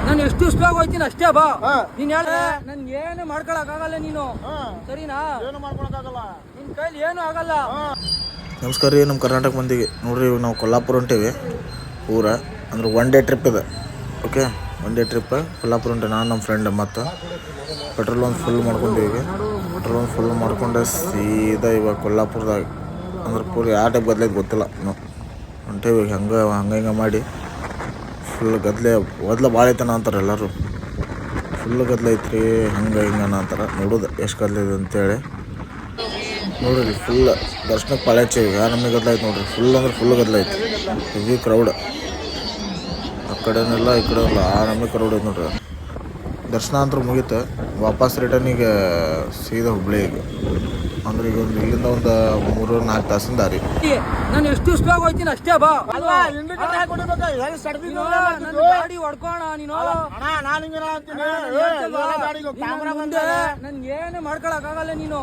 ನಾನು ಎಷ್ಟು ಸ್ಪೀಡ್ ಹೋಗ್ತೀನಿ ಅಷ್ಟೇ ಬಾ. ನೀನ್ ಹೇಳಿದ್ರೆ ನನ್ ಏನು ಮಾಡ್ಕೊಳಕ್ ಆಗಲ್ಲ. ನೀನು ಸರಿನಾ? ಏನು ಮಾಡ್ಕೊಳಕ್ಕಾಗಲ್ಲ, ನಿನ್ ಕೈಲಿ ಏನು ಆಗಲ್ಲ. ನಮಸ್ಕಾರ ರೀ. ನಮ್ಮ ಕರ್ನಾಟಕ ಮಂದಿಗೆ ನೋಡ್ರಿ, ಇವಾಗ ನಾವು ಕೊಲ್ಲಾಪುರ ಹೊಂಟೇವಿ. ಊರ ಅಂದ್ರೆ 1 ಡೇ ಟ್ರಿಪ್ ಇದೆ. ಓಕೆ, 1 ಡೇ ಟ್ರಿಪ್ ಕೊಲ್ಲಾಪುರ ಹೊಂಟೆ. ನಾನು ನಮ್ಮ ಫ್ರೆಂಡ್ ಮತ್ತು ಪೆಟ್ರೋಲ್ ಒಂದು ಫುಲ್ ಮಾಡ್ಕೊಂಡಿವಿ. ಪೆಟ್ರೋಲ್ ಒಂದು ಫುಲ್ ಮಾಡ್ಕೊಂಡೆ ಸೀದಾ ಇವಾಗ ಕೊಲ್ಲಾಪುರದಾಗ ಅಂದ್ರೆ ಪೂರ ಯಾವ ಟೈಪ್ ಗದ್ಲೈತೆ ಗೊತ್ತಿಲ್ಲ. ನಾವು ಹೊಂಟೇವಿ ಹಂಗೆ ಮಾಡಿ ಫುಲ್ ಗದ್ಲೆ ಭಾಳ ಐತನ ಅಂತಾರೆ ಎಲ್ಲರೂ. ಫುಲ್ ಗದ್ಲೆ ಐತ್ರಿ, ಹಂಗೆ ಅಂತಾರೆ. ನೋಡೋದು ಎಷ್ಟು ಗದ್ಲೆ ಇದೆ ಅಂತೇಳಿ ನೋಡ್ರಿ. ಫುಲ್ ದರ್ಶನಕ್ಕೆ ಪಾಳೆ ಹಚ್ಚೇವಿ. ನಮಗೆ ಗದ್ಲ ಐತೆ ನೋಡ್ರಿ. ಫುಲ್ ಅಂದ್ರೆ ಫುಲ್ ಗದ್ಲ ಐತಿ. Heavy crowd. ಆ ಕಡೆನೆಲ್ಲ ಈ ಕಡೆ ಎಲ್ಲ ನಮಗೆ ಕ್ರೌಡ್ ಐತೆ ನೋಡ್ರಿ. ದರ್ಶನ ಅಂತೂ ಮುಗೀತು. ವಾಪಸ್ ರಿಟರ್ನಿಗೆ ಸೀದಾ ಹುಬ್ಳಿಗೆ. ಅಂದ್ರೆ ಈಗ ಇಲ್ಲಿಂದ ಒಂದು 3-4 ತಾಸಿನ ದಾರಿ. ನಾನು ಎಷ್ಟು ಸ್ಪೀಡ್ ಹೋಗ್ತೀನಿ ಅಷ್ಟೇ ಬಾ. ಗಾಡಿ ಹೊಡ್ಕೋಣ ನೀನು. ನನ್ ಏನು ಮಾಡ್ಕೊಳಕ್ ಆಗಲ್ಲ. ನೀನು